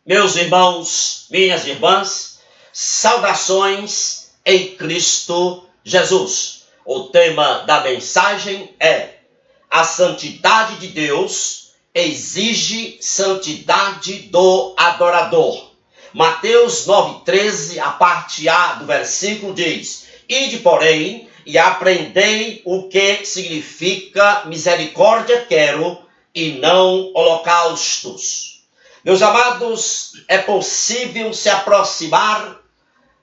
Meus irmãos, minhas irmãs, saudações em Cristo Jesus. O tema da mensagem é: a santidade de Deus exige santidade do adorador. Mateus 9,13, a parte A do versículo diz: Ide, porém, e aprendei o que significa misericórdia quero e não holocaustos. Meus amados, é possível se aproximar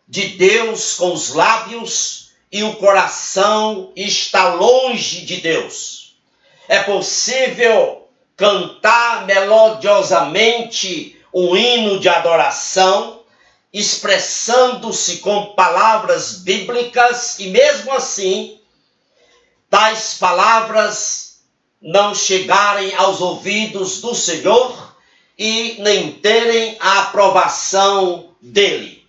de Deus com os lábios e o coração está longe de Deus. É possível cantar melodiosamente um hino de adoração, expressando-se com palavras bíblicas e mesmo assim, tais palavras não chegarem aos ouvidos do Senhor e nem terem a aprovação dele.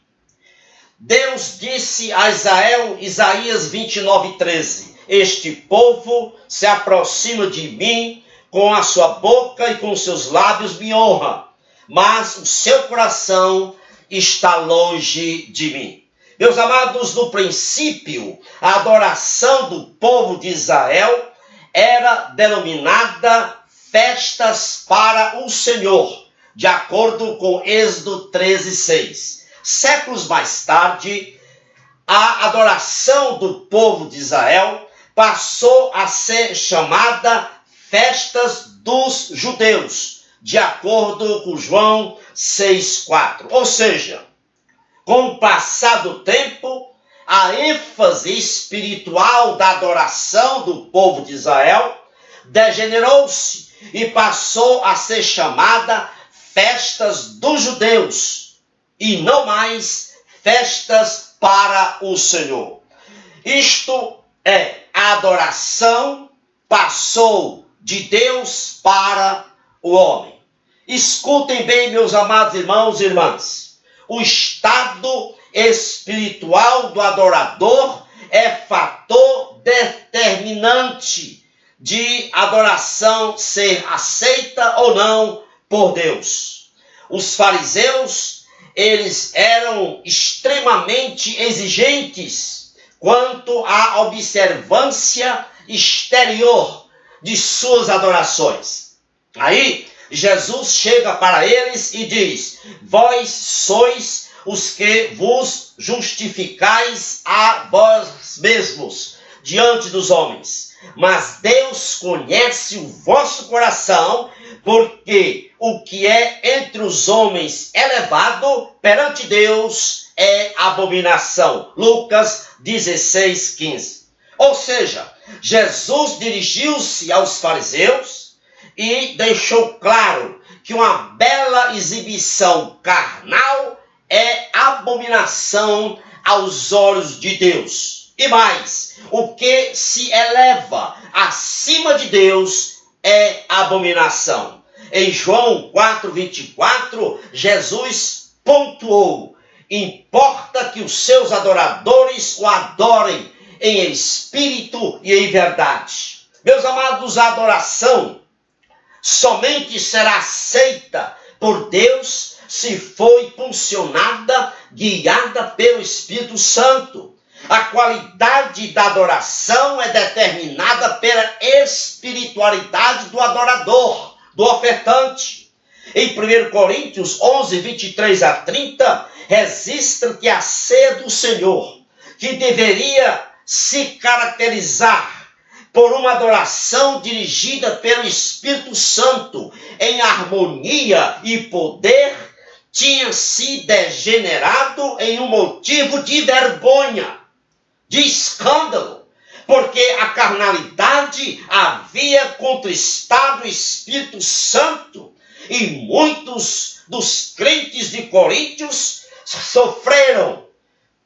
Deus disse a Israel, Isaías 29,13: Este povo se aproxima de mim, com a sua boca e com seus lábios me honra, mas o seu coração está longe de mim. Meus amados, no princípio, a adoração do povo de Israel era denominada festas para o Senhor, de acordo com Êxodo 13,6. Séculos mais tarde, a adoração do povo de Israel passou a ser chamada festas dos judeus, de acordo com João 6,4. Ou seja, com o passar do tempo, a ênfase espiritual da adoração do povo de Israel degenerou-se e passou a ser chamada festas dos judeus e não mais festas para o Senhor. Isto é, a adoração passou de Deus para o homem. Escutem bem, meus amados irmãos e irmãs. O estado espiritual do adorador é fator determinante de adoração ser aceita ou não por Deus. Os fariseus, eles eram extremamente exigentes quanto à observância exterior de suas adorações. Aí, Jesus chega para eles e diz: Vós sois os que vos justificais a vós mesmos diante dos homens, mas Deus conhece o vosso coração, porque o que é entre os homens elevado perante Deus é abominação. Lucas 16,15. Ou seja, Jesus dirigiu-se aos fariseus e deixou claro que uma bela exibição carnal é abominação aos olhos de Deus. E mais, o que se eleva acima de Deus é abominação. Em João 4,24, Jesus pontuou: importa que os seus adoradores o adorem em espírito e em verdade. Meus amados, a adoração somente será aceita por Deus se for impulsionada, guiada pelo Espírito Santo. A qualidade da adoração é determinada pela espiritualidade do adorador, do ofertante. Em 1 Coríntios 11, 23 a 30, registra que a ceia do Senhor, que deveria se caracterizar por uma adoração dirigida pelo Espírito Santo, em harmonia e poder, tinha se degenerado em um motivo de vergonha, de escândalo, porque a carnalidade havia contristado o Espírito Santo e muitos dos crentes de Coríntios sofreram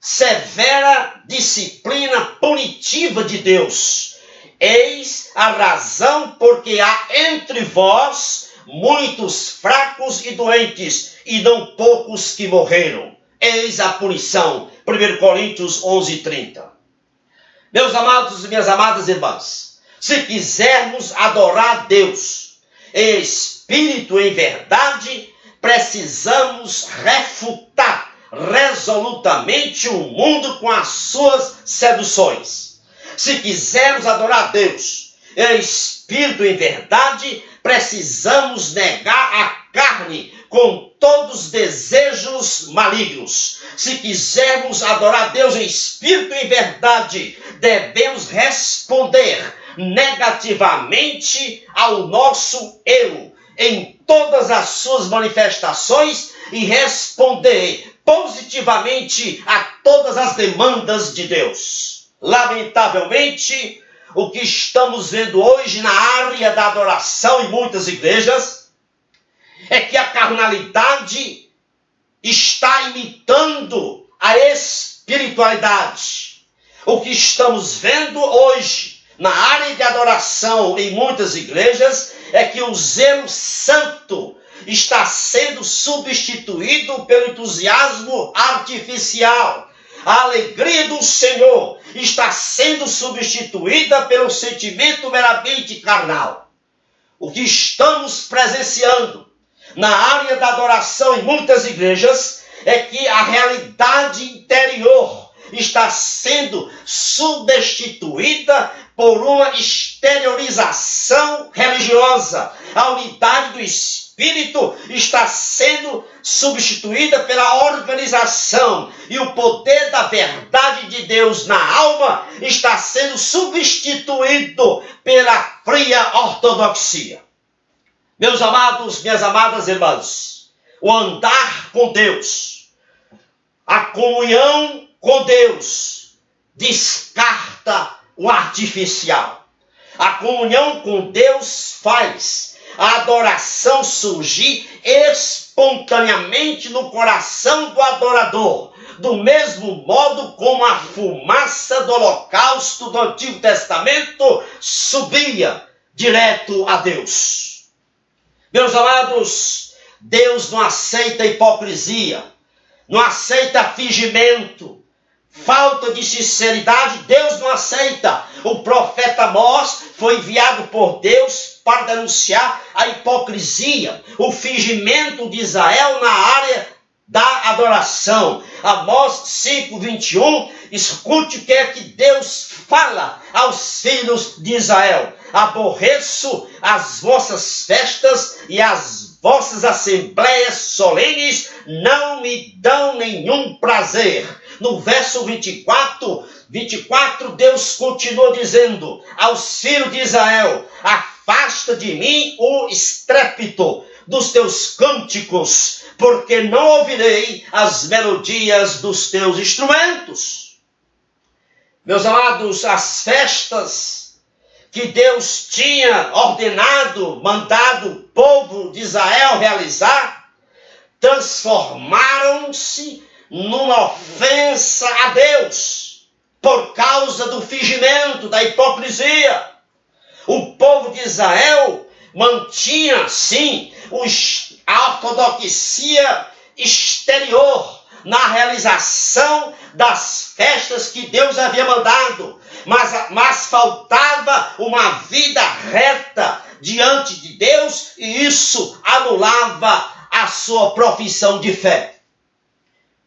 severa disciplina punitiva de Deus. Eis a razão porque há entre vós muitos fracos e doentes, e não poucos que morreram. Eis a punição. 1 Coríntios 11:30. Meus amados e minhas amadas irmãs, se quisermos adorar a Deus em espírito e em verdade, precisamos refutar resolutamente o mundo com as suas seduções. Se quisermos adorar a Deus em espírito e em verdade, precisamos negar a carne com todos os desejos malignos. Se quisermos adorar a Deus em espírito e em verdade, devemos responder negativamente ao nosso eu em todas as suas manifestações e responder positivamente a todas as demandas de Deus. Lamentavelmente, o que estamos vendo hoje na área da adoração em muitas igrejas é que a carnalidade está imitando a espiritualidade. O que estamos vendo hoje na área de adoração em muitas igrejas é que o zelo santo está sendo substituído pelo entusiasmo artificial. A alegria do Senhor está sendo substituída pelo sentimento meramente carnal. O que estamos presenciando na área da adoração em muitas igrejas é que a realidade interior está sendo substituída por uma exteriorização religiosa. A unidade do Espírito está sendo substituída pela organização e o poder da verdade de Deus na alma está sendo substituído pela fria ortodoxia. Meus amados, minhas amadas irmãs, o andar com Deus, a comunhão com Deus, descarta o artificial. A comunhão com Deus faz a adoração surgir espontaneamente no coração do adorador, do mesmo modo como a fumaça do holocausto do Antigo Testamento subia direto a Deus. Meus amados, Deus não aceita hipocrisia, não aceita fingimento, falta de sinceridade. Deus não aceita. O profeta Amós foi enviado por Deus para denunciar a hipocrisia, o fingimento de Israel na área da adoração. Amós 5:21, escute o que é que Deus fala aos filhos de Israel. Aborreço as vossas festas e as vossas assembleias solenes não me dão nenhum prazer. No verso 24, Deus continua dizendo aos filhos de Israel: afasta de mim o estrépito dos teus cânticos, porque não ouvirei as melodias dos teus instrumentos. Meus amados, as festas que Deus tinha ordenado, mandado o povo de Israel realizar, transformaram-se numa ofensa a Deus, por causa do fingimento, da hipocrisia. O povo de Israel mantinha, sim, a ortodoxia exterior na realização das festas que Deus havia mandado, mas faltava uma vida reta diante de Deus, e isso anulava a sua profissão de fé.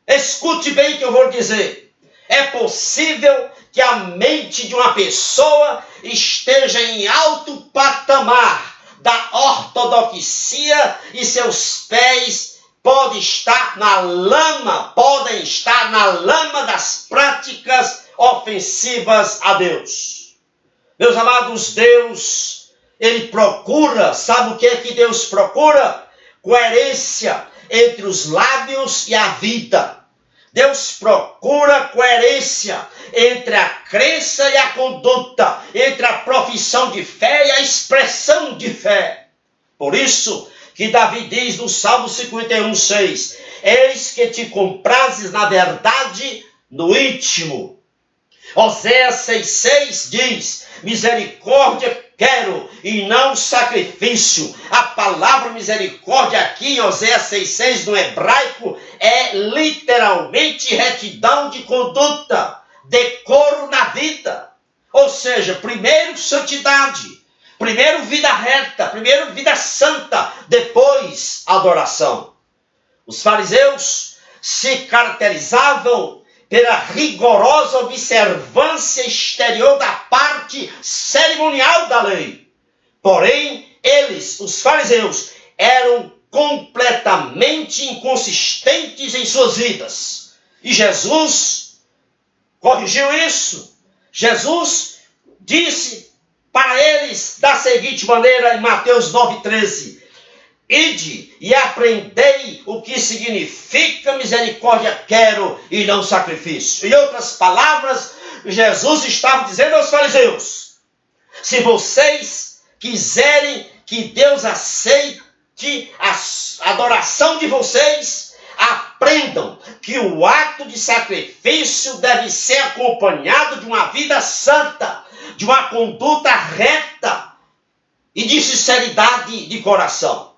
Escute bem o que eu vou dizer. É possível que a mente de uma pessoa esteja em alto patamar da ortodoxia e seus pés podem estar na lama das práticas ofensivas a Deus. Meus amados, Deus, Ele procura, sabe o que é que Deus procura? Coerência entre os lábios e a vida. Deus procura coerência entre a crença e a conduta, entre a profissão de fé e a expressão de fé. Por isso que Davi diz no Salmo 51:6, eis que te comprazes na verdade no íntimo. Oséias 6:6 diz, misericórdia quero e não sacrifício. A palavra misericórdia aqui em Oséias 6:6 no hebraico é literalmente retidão de conduta, decoro na vida. Ou seja, primeiro santidade, primeiro vida reta, primeiro vida santa, depois adoração. Os fariseus se caracterizavam pela rigorosa observância exterior da parte cerimonial da lei. Porém, eles, os fariseus, eram completamente inconsistentes em suas vidas. E Jesus corrigiu isso. Jesus disse para eles da seguinte maneira em Mateus 9,13: Ide e aprendei o que significa misericórdia quero e não sacrifício. Em outras palavras, Jesus estava dizendo aos fariseus: se vocês quiserem que Deus aceite a adoração de vocês, aprendam que o ato de sacrifício deve ser acompanhado de uma vida santa, de uma conduta reta e de sinceridade de coração.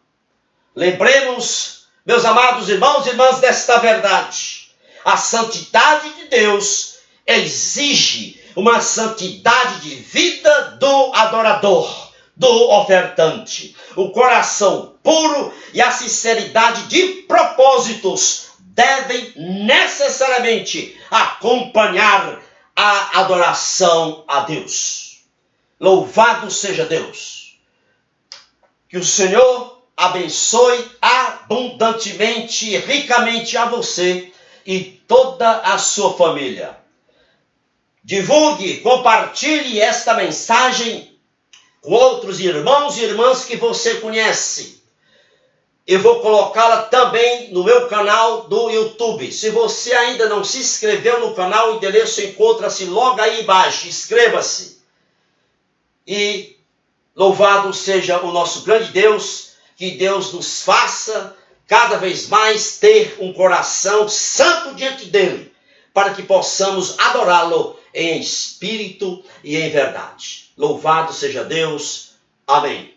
Lembremos, meus amados irmãos e irmãs, desta verdade. A santidade de Deus exige uma santidade de vida do adorador, do ofertante. O coração puro e a sinceridade de propósitos devem necessariamente acompanhar a adoração a Deus. Louvado seja Deus. Que o Senhor abençoe abundantemente e ricamente a você e toda a sua família. Divulgue, compartilhe esta mensagem com outros irmãos e irmãs que você conhece. Eu vou colocá-la também no meu canal do YouTube. Se você ainda não se inscreveu no canal, o endereço encontra-se logo aí embaixo. Inscreva-se. E louvado seja o nosso grande Deus. Que Deus nos faça cada vez mais ter um coração santo diante dele, para que possamos adorá-lo em espírito e em verdade. Louvado seja Deus. Amém.